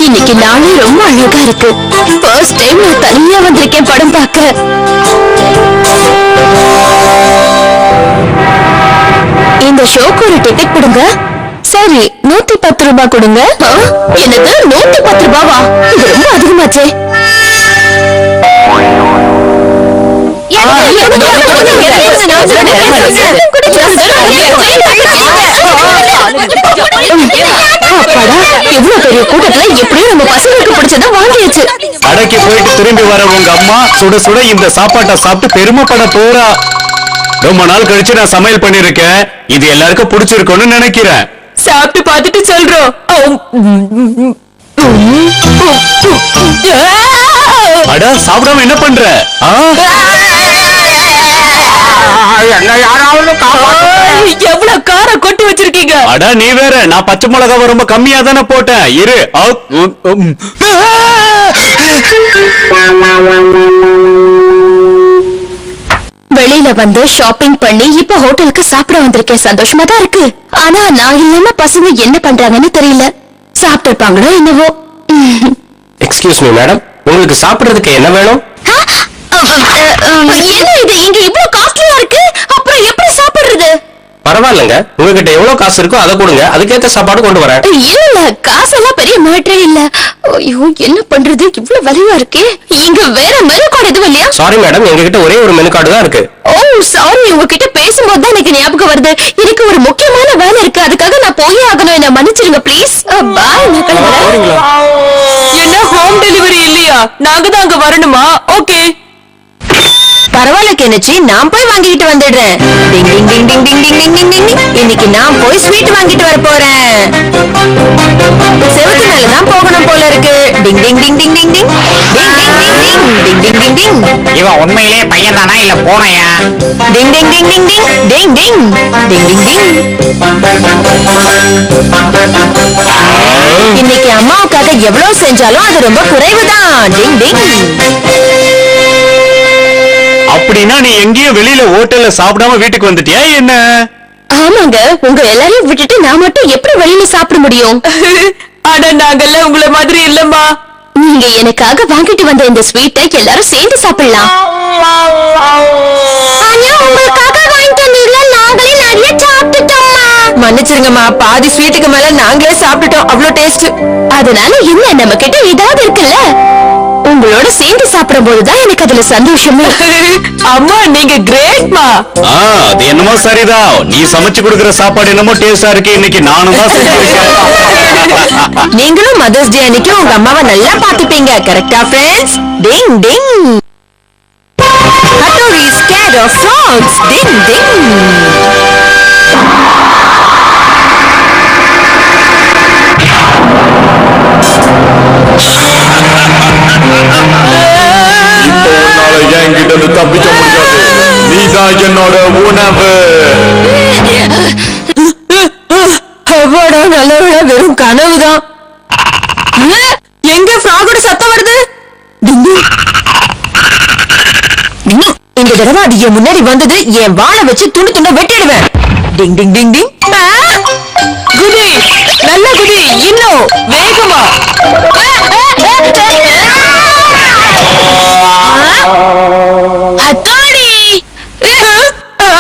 இன்னைக்கு நாளே ரொம்ப அழகா இருக்கு. ஃபர்ஸ்ட் டைம் நான் தனியா வந்திருக்கேன் படம் பார்க்க. இந்த ஷோக்கு ஒரு டிக்கெட் கொடுங்க. சரி, 110 ரூபாய் கொடுங்க. எனக்கு 110 ரூபாவா? இது ரொம்ப அதிகமாச்சே. எவ்வளவு பெரிய கூட்டத்துல எப்படியும் நம்ம பசங்களுக்கு பிடிச்சதா வாங்கியாச்சு. கடைக்கு போயிட்டு திரும்பி வர உங்க அம்மா சுட சுட இந்த சாப்பாட்டை சாப்பிட்டு பெருமைப்பட போறா. ரொம்ப நாள் கழிச்சு நான் சமையல் பண்ணிருக்கேன். இது எல்லாருக்கும் பிடிச்சிருக்கும்னு நினைக்கிறேன். சாப்பிட்டு பார்த்துட்டு சொல்றோம். அட, சாப்பிடாம என்ன பண்ற? எவ்வளவு கார கொட்டி வச்சிருக்கீங்க? அட, நீ வேற. நான் பச்சை மிளகாவை ரொம்ப கம்மியா தானே போட்டேன். இரு. வெளியில வந்து ஷாப்பிங் பண்ணி இப்ப ஹோட்டலுக்கு சாப்பிட வந்திருக்கேன். சந்தோஷமா தான் இருக்கு. ஆனா நான் இல்லாம பசங்க என்ன பண்றாங்கன்னு தெரியல. சாப்பிட்டு இருப்பாங்களோ என்னவோ. எக்ஸ்கியூஸ் மீ மேடம், உங்களுக்கு சாப்பிடுறதுக்கு என்ன வேணும்? என்ன இது இங்க இவ்வளவு காஸ்ட்லியா இருக்கு? அப்புறம் எப்படி சாப்பிடுறது? பரவாயில்லைங்க, உங்ககிட்ட எவ்வளவு காசு இருக்கோ அதை கொடுங்க, அதுக்கேற்ற சாப்பாடு கொண்டு வரேன். இல்ல, காசெல்லாம் பெரிய மேட்டரே இல்ல. ஐயோ, என்ன பண்றது? இவ்வளவு விலையா இருக்கு. இங்க வேற மெனு கார்டு எதுவும் இல்லையா? சாரி மேடம், எங்ககிட்ட ஒரே ஒரு மெனு கார்டு தான் இருக்கு. ஓ சாரி, உங்ககிட்ட பேசும்போது தான் எனக்கு ஞாபகம் வருது. எனக்கு ஒரு முக்கியமான வேலை இருக்கு, அதுக்காக நான் போயே ஆகணும். என்ன மன்னிச்சிருங்க ப்ளீஸ். பாய், நான் கிளம்புறேன். என்ன ஹோம் டெலிவரி இல்லையா? நாங்க தான் அங்க வரணுமா? ஓகே, பரவாயில்ல கெனச்சி, நான் போய் வாங்கிட்டு வந்துடுறேன். டிங் டிங் டிங் டிங் டிங் டிங் டிங் டிங் டிங். இன்னைக்கு நான் போய் ஸ்வீட் வாங்கிட்டு வர போறேன். செவத்து மேலதான் போகணும் போல இருக்கு. டிங் டிங் டிங் டிங் டிங் டிங் டிங் டிங் டிங் டிங் டிங் டிங் டிங். இவன் உண்மையிலே பையன் தானா இல்ல போனையா? டிங் டிங் டிங் டிங் டிங் டிங் டிங் டிங் டிங் டிங். இன்னைக்கு அம்மாவுக்காக எவ்வளவு செஞ்சாலும் அது ரொம்ப குறைவுதான். டிங் டிங். அப்படின்னா நீ எங்கேயும் வெளியில ஹோட்டல்ல சாப்பிடாம வீட்டுக்கு வந்துட்டியா என்ன? ஆமாங்க, உங்க எல்லாரையும் விட்டுட்டு நான் மட்டும் எப்படி வெளியில சாப்பிட முடியும்? அட, நாங்கெல்லாம் உங்களை மாதிரி இல்லம்மா. நீங்க எனக்காக வாங்கிட்டு வந்த இந்த ஸ்வீட்டை எல்லாரும் சேர்ந்து சாப்பிடலாம். உங்களுக்காக வாங்கிட்டு வந்தீங்களா? நாங்களே நிறைய சாப்பிட்டுட்டோம்மா. மன்னிச்சிருங்கம்மா, பாதி ஸ்வீட்டுக்கு மேல நாங்களே சாப்பிட்டுட்டோம். அவ்வளவு டேஸ்ட். அதனால என்ன, நம்ம கிட்ட ஏதாவது இருக்குல்ல? உங்களோட சேர்ந்து சாப்பிடும் போதுதான் எனக்கு அதுல சந்தோஷமே. அம்மா, நீங்க கிரேட்மா. அது என்னமோ சரிதான். நீ சமைச்சு கொடுக்கிற சாப்பாடு என்னமோ டேஸ்டா இருக்கு. இன்னைக்கு நானும் தான் செஞ்சிருக்கேன். நீங்களும் மதர்ஸ் டே அன்னைக்கு உங்க அம்மாவை நல்லா பாத்துப்பீங்க. கரெக்டா friends? Ding ding. Hattori is scared of frogs. Ding ding. இப்போ உன்னால என்கிட்ட இருந்து தப்பிக்க முடியாது. நீதான் என்னோட உணவு. அவ்வாடா, நல்லவளா, வெறும் கனவுதான். எங்க ஃப்ராகோட சத்தம் வருது? இந்த தடவை அது என் முன்னாடி வந்தது, என் வாழை வச்சு துண்டு துண்ட வெட்டிடுவேன். டிங் டிங் டிங் டிங். குதி, நல்ல குதி, இன்னும் வேகமா.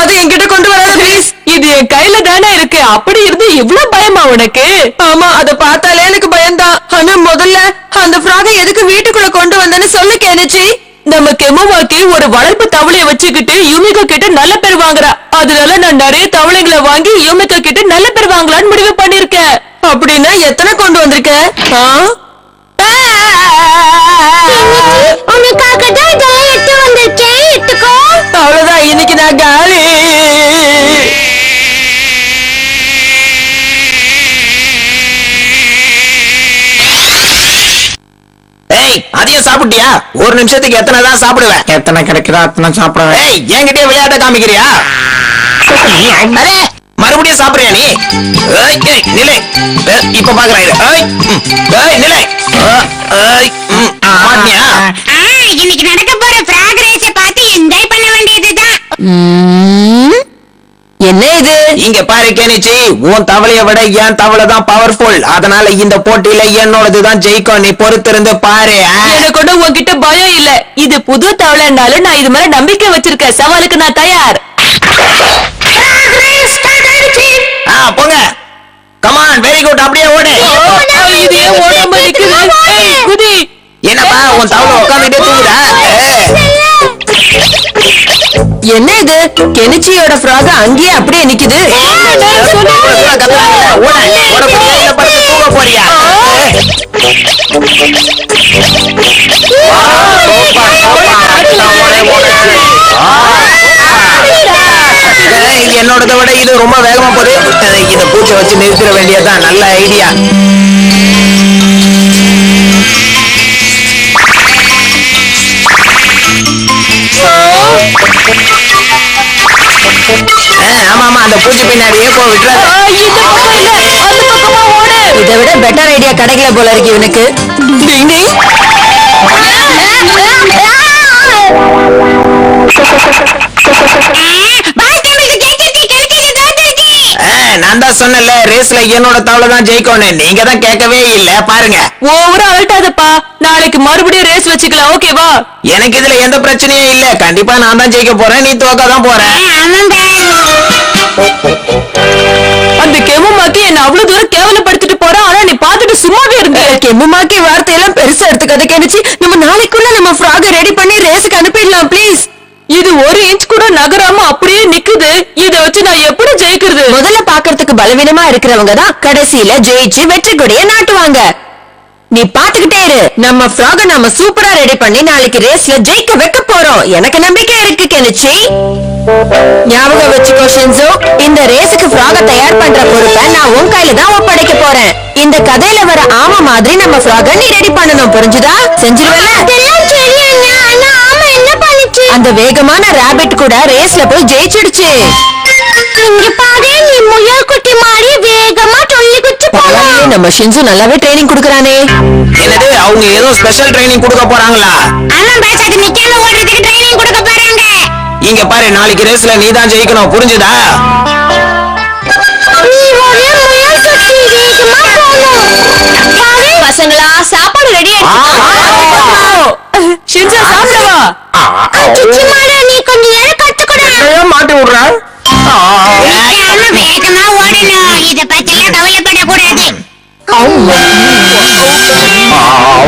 அது என்கிட்ட கொண்டு வராத ப்ளீஸ். இது என் கையில தானே இருக்கு. அப்படி இருந்து இவ்வளவு பயமா உனக்கு? ஆமா, அத பார்த்தாலே எனக்கு பயம்தான். ஆனா முதல்ல அந்த ஃப்ராகை எதுக்கு வீட்டுக்குள்ள கொண்டு வந்தேன்னு சொல்லு கேனுச்சி. நம்ம கெமுவாக்கி ஒரு வளர்ப்பு தவளைய வச்சுக்கிட்டு யூமிகா கிட்ட நல்ல பேர் வாங்குறா. அதனால நான் நிறைய தவளைங்களை வாங்கி யூமிகா கிட்ட நல்ல பேர் வாங்கலான்னு முடிவு பண்ணிருக்கேன். அப்படின்னா எத்தனை கொண்டு வந்திருக்க? உனக்காக தான் இதெல்லாம் எடுத்து வந்திருக்கேன். எடுத்துக்கோ. அவ்வளவுதான், இன்னைக்கு நான் காலி. அதையும் சாப்பிட்டியா? ஒரு நிமிஷத்துக்கு எத்தனை தான் சாப்பிடுவேன்? எத்தனை கிடைக்குதோ அத்தனை சாப்பிடுவேன். என்கிட்டயே விளையாட்ட காமிக்கிறியா? மறுபடியும் சாப்பிடுறியா நீ? நிலை, இப்ப பாக்குறேன். நிலை, இன்னைக்கு நடக்க போற ஃப்ராக் ரேஸ பார்த்து என்ஜாய் பண்ண வேண்டியதுதான். என்ன இது? இங்க பாரு கெனிச்சி, உன் தவளைய விட என் தவளை தான் பவர்ஃபுல். அதனால இந்த போட்டியில என்னோடதுதான் ஜெயிக்கும். நீ பொறுத்திருந்து பாரு. எனக்கு ஒண்ணு உன்கிட்ட பயம் இல்ல. இது புது தவளைனாலும் நான் இது மேல நம்பிக்கை வச்சிருக்கேன். சவாலுக்கு நான் தயார். போங்க. Come on, very good. அப்படியே ஓடு. இது ஏன் ஓடாம நிக்குது? ஏய், குதி. என்னப்பா உன் தவளை உட்காந்துட்டே தூங்குதா? என்ன இது கெனிச்சியோட ஃப்ராக் அங்கேயே அப்படியே நிக்குது. தூங்க போறியா? என்னோடத விட இது ரொம்ப வேகமா போகுது. இத பூச்சை வச்சு நிறுத்திட வேண்டியதுதான். நல்ல ஐடியா. ஆமா, அந்த பூச்சி பின்னாடியே போ விட்டுறாத. இந்த பக்கம் இல்ல, அந்த பக்கமா ஓடு. இதை விட பெட்டர் ஐடியா கிடைக்கல போல இருக்கு இவனுக்கு. டிங் டிங். நான் தான் சொன்னல, ரேஸ்ல என்னோட தவளை தான் ஜெயிக்கணும். நீங்க தான் கேட்கவே இல்ல. பாருங்க. ஓவரா அழட்டாதப்பா. நாளைக்கு மறுபடியும் ரேஸ் வச்சுக்கலாம். ஓகேவா? எனக்கு இதுல எந்த பிரச்சனையும் இல்ல. கண்டிப்பா நான் தான் ஜெயிக்க போறேன். நீ தோக்க தான் போற. அந்த கெமுமாக்கி என்ன அவ்வளவு தூரம் கேவலப்படுத்திட்டு போறான். ஆனா நீ பாத்துட்டு சும்மாவே இருந்த. கெம்முமாக்கி வார்த்தையெல்லாம் பெருசா எடுத்துக்காத கெனிச்சி. நம்ம நாளைக்குள்ள நம்ம ஃப்ராக ரெடி பண்ணி ரேஸுக்கு அனுப்பிடலாம் ப்ளீஸ். இது 1 இன்ச் கூட நகராம அப்படியே நிக்குது. இத வச்சு நான் எப்படி ஜெயிக்கிறது? முதல்ல பாக்குறதுக்கு பலவீனமா இருக்கிறவங்க தான் கடைசியில ஜெயிச்சு வெற்றி கொடிய நாட்டுவாங்க. நீ பாத்துக்கிட்டே இரு. நம்ம ஃப்ராக நாம சூப்பரா ரெடி பண்ணி நாளைக்கு ரேஸ்ல ஜெயிக்க வைக்க போறோம். எனக்கு நம்பிக்கை இருக்கு கெனிச்சி. ஞாபகம் வச்சுக்கோ ஷின்சோ, இந்த ரேஸுக்கு ஃப்ராக தயார் பண்ற பொறுப்பை நான் உன் கையில தான் ஒப்படைக்க போறேன். இந்த கதையில வர ஆமை மாதிரி நம்ம ஃப்ராக நீ ரெடி பண்ணணும். புரிஞ்சுதா? செஞ்சிருவல? அந்த வேகமான ராபிட் கூட ரேஸ்ல போய் ஜெயிச்சிடுச்சு. இங்க பாரு, நீ முயல் குட்டி மாதிரி வேகமா சொல்லி குச்சி போறா. நம்ம ஷின்சு நல்லாவே ட்ரைனிங் கொடுக்கறானே. என்னது, அவங்க ஏதோ ஸ்பெஷல் ட்ரைனிங் கொடுக்க போறாங்களா? ஆமா பாஸ், அது நிக்காம ஓடுறதுக்கு ட்ரைனிங் கொடுக்க போறாங்க. இங்க பாரு, நாளைக்கு ரேஸ்ல நீ தான் ஜெயிக்கணும். புரிஞ்சுதா? நீ ஒரு முயல் குட்டி, வேகமா போணும். பசங்களா, சாப்பாடு ரெடி ஆயிடுச்சு. ஷின்சா சாப்பிடவா? சுச்சி மாடு, நீ கொஞ்ச நேரம் கத்துக்கடா. மாட்டி விடுற. வேகமா ஓடணும். இத பத்தி கவலைப்பட கூடாது.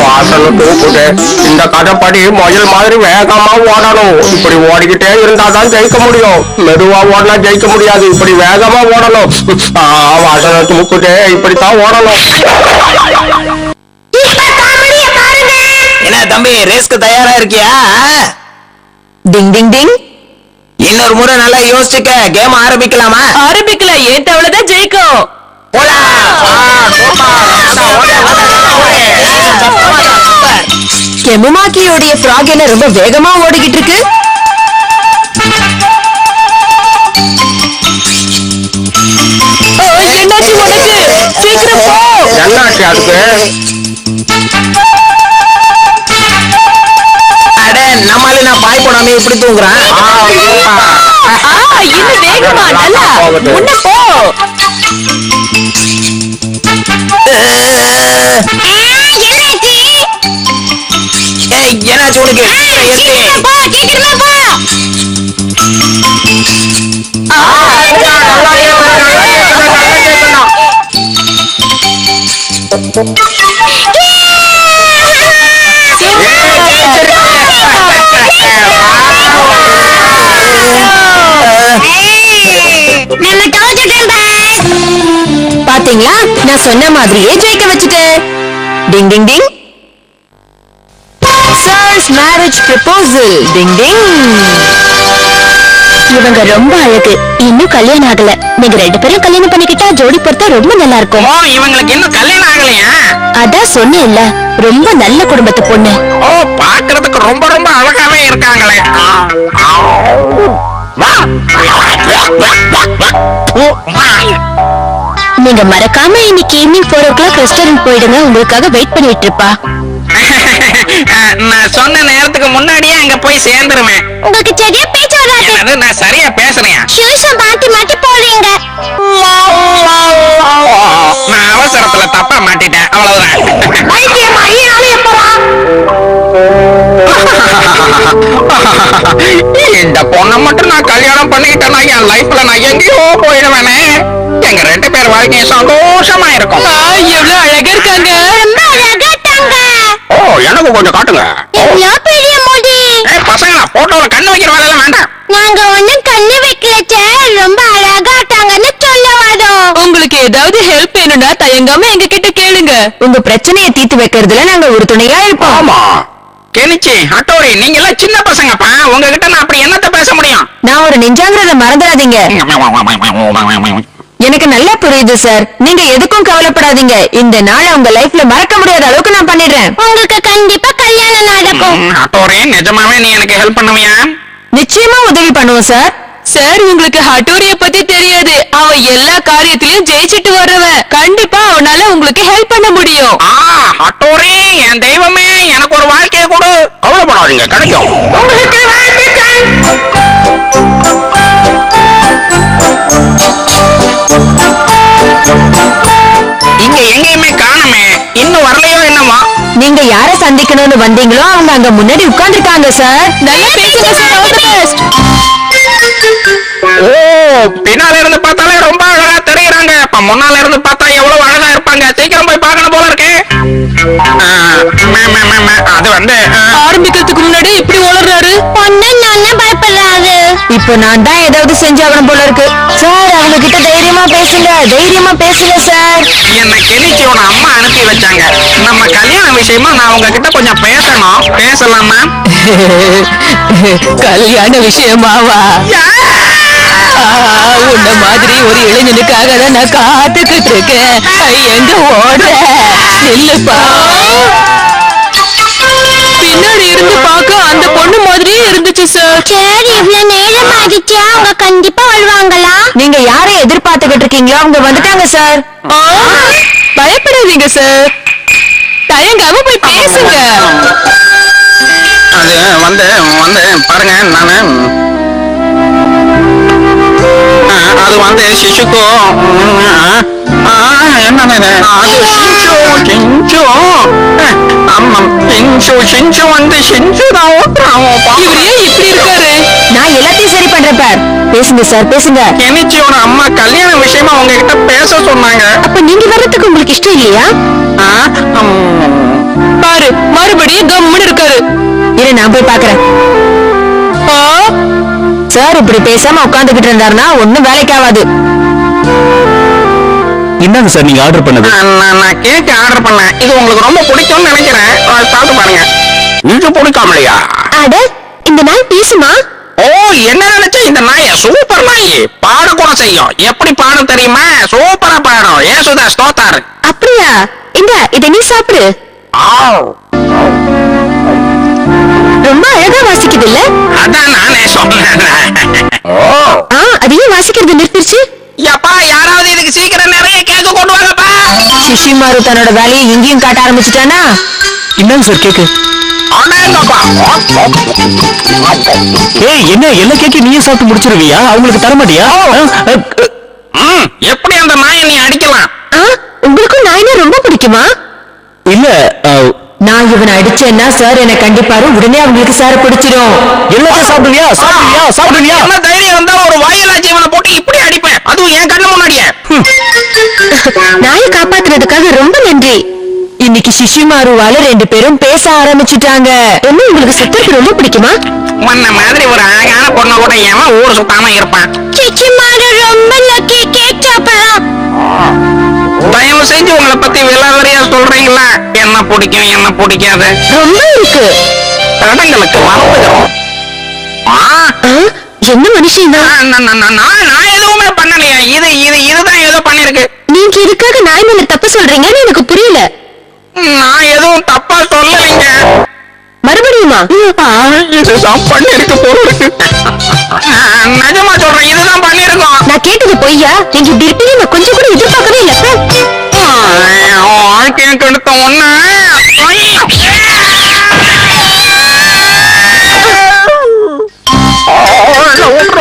வாசல்ல தூக்குது. இந்த கதைப்படி முயல் மாதிரி வேகமா ஓடணும். இப்படி ஓடிக்கிட்டே இருந்தாதான் ஜெயிக்க முடியும். மெதுவா ஓடனா ஜெயிக்க முடியாது. இப்படி வேகமா ஓடணும். வாசல்ல தூக்குதே, இப்படித்தான் ஓடணும். என்ன தம்பி, ரேஸ்க்கு தயாரா இருக்கியா? டிங் டிங் டிங். இன்னொரு முறை நல்லா யோசிச்சுக்க. கேம் ஆரம்பிக்கலாமா? ஆரம்பிக்கலாம். ஏன் தவளைதான் ஜெயிக்கும். கெமுமாக்கியோடைய ஃப்ராக் என்ன ரொம்ப வேகமா ஓடிக்கிட்டு இருக்கு. என்னாச்சு உனக்கு? சீக்கிரம் போ. என்னாச்சு அதுக்கு? அட, நம்மால நான் பாய் போடாம இப்படி தூங்குறேன். இன்னும் வேகமா, நல்லா முன்ன போ. என்னாச்சு உனக்கு? போ, சீக்கிரமா போ. நம்ம தோத்துட்டோம் பாஸ். பாத்தீங்களா, நான் சொன்ன மாதிரியே ஜெயிக்க வச்சுட்டேன். டிங் டிங் டிங். Sir's marriage proposal. டிங் டிங். இவங்க ரொம்ப அழகு. இன்னும் கல்யாணம் ஆகல. நீங்க 2 பேரும் கல்யாணம் பண்ணிக்கிட்டா ஜோடி பொறுத்தா ரொம்ப நல்லா இருக்கும். இவங்களுக்கு இன்னும் கல்யாணம் ஆகலையா? அதான் சொன்னேன்ல, ரொம்ப நல்ல குடும்பத்து பொண்ணு. பாக்குறதுக்கு ரொம்ப ரொம்ப அழகாவே இருக்காங்களே. நீங்க மறக்காம இன்னைக்கு ஈவினிங் 4 o'clock ரெஸ்டாரண்ட் போயிடுங்க. உங்களுக்காக வெயிட் பண்ணிட்டு இருப்பா. நான் சொன்ன நேரத்துக்கு முன்னாடியே அங்க போய் சேர்ந்துருவேன். உங்களுக்கு சரியா பேச்சு வராது. நான் சரியா பேசுறேன். ஷூஸ மாத்தி மாத்தி போடுறீங்க. இந்த பொண்ணை மட்டும் நான் கல்யாணம் பண்ணிக்கிட்டேன்னா என் லைஃப்ல நான் எங்கேயோ போயிடுவேனே. எங்க 2 பேர் வாழ்க்கையும் சந்தோஷமா இருக்கும். எவ்வளவு அழகா இருக்காங்க. ரொம்ப அழகாட்டாங்க. ஓ, எனக்கு கொஞ்சம் காட்டுங்க. எவ்வளோ பெரிய முடி. பசங்களா, போட்டோல கண்ணு வைக்கிற வேலையெல்லாம் வேண்டாம். நாங்க ஒண்ணும் கண்ணு வைக்கல சார். ரொம்ப அழகாட்டாங்கன்னு சொல்ல வரோம். உங்களுக்கு ஏதாவது ஹெல்ப் வேணும்னா தயங்காம எங்க கிட்ட கேளுங்க. உங்க பிரச்சனையை தீர்த்து வைக்கிறதுல நாங்க ஒரு துணையா இருப்போம். ஆமா, கெனிச்சி, அட்டோரி, நீங்க எல்லாம் சின்ன பசங்கப்பா. உங்ககிட்ட நான் அப்படி என்னத்த பேச முடியும்? நான் ஒரு நெஞ்சாங்கிறத மறந்துடாதீங்க. எனக்கு நல்லா புரியுது சார். நீங்க எதுக்கும் கவலைப்படாதீங்க. இந்த நாளை உங்க லைஃப்ல மறக்க முடியாத அளவுக்கு நான் பண்ணிடுறேன். உங்களுக்கு கண்டிப்பா கல்யாணம் நடக்கும். அட்டோரி, நிஜமாவே நீ எனக்கு ஹெல்ப் பண்ணுவியா? நிச்சயமா உதவி பண்ணுவோம் சார். சார், உங்களுக்கு ஹட்டோரிய பத்தி தெரியாது. அவன் எல்லா காரியத்திலயும் ஜெயிச்சிட்டு வர்றவன். கண்டிப்பா அவனால உங்களுக்கு ஹெல்ப் பண்ண முடியும். அட்டோரி, என் தெய்வமே, எனக்கு ஒரு வாழ்க்கையை கொடு. கவலைப்படாதீங்க, கிடைக்கும். உங்களுக்கு இங்க எங்கேயுமே காணுமே. இன்னும் வரலையோ என்னமா? நீங்க யார சந்திக்கணும்னு வந்தீங்களோ அவங்க அங்க முன்னாடி உட்கார்ந்துருக்காங்க சார். நல்லா பேசுங்க சார். All the best. ஓ, பின்னால இருந்து பார்த்தாலே ரொம்ப அழகா தெரியுறாங்க. இப்ப முன்னால இருந்து பார்த்தா எவ்வளவு அழகா இருப்பாங்க. சீக்கிரம் போய் பார்க்கணும் போல இருக்கு. அது வந்து ஆரம்பிக்கிறதுக்கு முன்னாடி இப்படி உளறாரு. பொண்ணு நானே பயப்படுறாரு. இப்போ நான் தான் ஏதாவது செஞ்சாகணும் போல இருக்கு. சார், அவங்க கிட்ட தைரியமா பேசுங்க. தைரியமா பேசுங்க சார். என்ன கெனிச்சியோட அம்மா அனுப்பி வச்சாங்க. நம்ம கல்யாண விஷயமா நான் உங்ககிட்ட கொஞ்சம் பேசணும். பேசலாமா? கல்யாண விஷயமாவா? உன்ன மாதிரி ஒரு இளைஞனுக்காக தான் நான் காத்துக்கிட்டு இருக்கேன். எங்க ஓடுற? நில்லுப்பா. பின்னாடி இருந்து பார்க்க அந்த பொண்ணு மாதிரியே இருந்துச்சு சார். சரி, இவ்வளவு நேரம் ஆகிச்சா? அவங்க கண்டிப்பா வருவாங்களா? நீங்க யாரை எதிர்பார்த்துக்கிட்டு இருக்கீங்களோ அவங்க வந்துட்டாங்க சார். பயப்படாதீங்க சார். தயங்காம போய் பேசுங்க. அது வந்து வந்து பாருங்க, நானு அது வந்து சிசுக்கு என்னது அது சிஞ்சு சிஞ்சு வந்து சிஞ்சு தான் ஓட்டுறான். இவர் ஏன் இப்படி இருக்காரு? நான் எல்லாத்தையும் சரி பண்றேன் பார். பேசுங்க சார், பேசுங்க. கெனிச்சியோட அம்மா கல்யாண விஷயமா உங்ககிட்ட பேச சொன்னாங்க. அப்ப நீங்க வர்றதுக்கு உங்களுக்கு இஷ்டம் இல்லையா? பாரு, மறுபடியும் கம்முன்னு இருக்காரு. இரு, நான் போய் பாக்குறேன். சார் இப்படி பேசாம உட்கார்ந்துகிட்டு இருந்தாருன்னா ஒண்ணும் வேலைக்கு ஆகாது. என்னங்க சார் நீங்க ஆர்டர் பண்ணது? நான் கேக் ஆர்டர் பண்ணேன். இது உங்களுக்கு ரொம்ப பிடிக்கும்னு நினைக்கிறேன். சாப்பிட்டு பாருங்க. இது பிடிக்காமலையா? அட, இந்த நாய் பேசுமா? ஓ, என்ன நினைச்ச? இந்த நாய் சூப்பர் நாய். பாட கூட செய்யும். எப்படி பாடும் தெரியுமா? சூப்பரா பாடும். ஏசுதா ஸ்தோத்தார். அப்படியா? இத நீ சாப்பிடு. ரொம்ப அழகா வாசிக்குது இல்ல? அதான் நானே சொன்னேன். அதையும் வாசிக்கிறது நிறுத்திருச்சு. எப்பா, யாராவது இதுக்கு சீக்கிரம் நிறைய கேக்கு கொண்டு வாங்கப்பா. சிஷிமாரு தன்னோட வேலையை இங்கேயும் காட்ட ஆரம்பிச்சுட்டானா? என்னங்க சார் கேக்கு? ஏய், என்ன எல்லா கேக்கையும் நீயே சாப்பிட்டு முடிச்சிருவியா? அவங்களுக்கு தர மாட்டியா? எப்படி அந்த நாயை நீ அடிக்கலாம்? உங்களுக்கும் நாய்னா ரொம்ப பிடிக்குமா? இல்ல, நான் இவனை அடிச்சேன்னா சார் என்ன கண்டிப்பாரு. உடனே அவங்களுக்கு சார பிடிச்சிடும். எல்லாத்தையும் சாப்பிடுவியா? சாப்பிடுவியா? சாப்பிடுவியா? என்ன தைரியம் இருந்தா ஒரு வாயிலா ஜீவனை போட்டு இப்படி அடிப்பேன், அதுவும் என் கண்ணு முன்னாடியே. நாயை காப்பாத்துறதுக்காக ரொம்ப நன்றி. இன்னைக்கு சிஷிமாருவால 2 பேரும் பேச ஆரம்பிச்சுட்டாங்க. என்ன உங்களுக்கு சித்தருக்கு ரொம்ப பிடிக்குமா? உன்ன மாதிரி ஒரு அழகான பொண்ணு கூட ஏன் ஊர் சுத்தாம இருப்பான்? சிச்சிமாரு ரொம்ப லக்கி. கேக் சாப்பிடலாம். தயவு செஞ்சு உங்களை பத்தி விலாவரியா சொல்றீங்களா? என்ன பிடிக்கும், என்ன பிடிக்காது? ரொம்ப இருக்கு. தடங்களுக்கு மறந்துக்கிறோம். என்ன மனுஷன் நான் எதுவுமே பண்ணலையா? இதுதான் ஏதோ பண்ணிருக்கு. நீங்க இதுக்காக நாய் மேல தப்பு சொல்றீங்கன்னு எனக்கு புரியல. நான் எதுவும் தப்பா சொல்லலைங்க. மறுபடியுமா? இதுதான் பண்ணிருக்கு போல இருக்கு. நிஜமா சொல்றேன், இதுதான் பண்ணிருக்கோம். நான் கேட்டது பொய்யா? நீங்க இப்படி இருப்பீங்க நான் கொஞ்சம் கூட எதிர்பார்க்கவே இல்ல. வாழ்க்கையை கெடுத்த ஒண்ணு.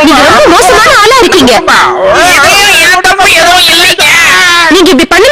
நீங்க ரொம்ப மோசமான ஆளா இருக்கீங்க. எதுவும் இல்லைங்க. நீங்க இப்படி பண்ண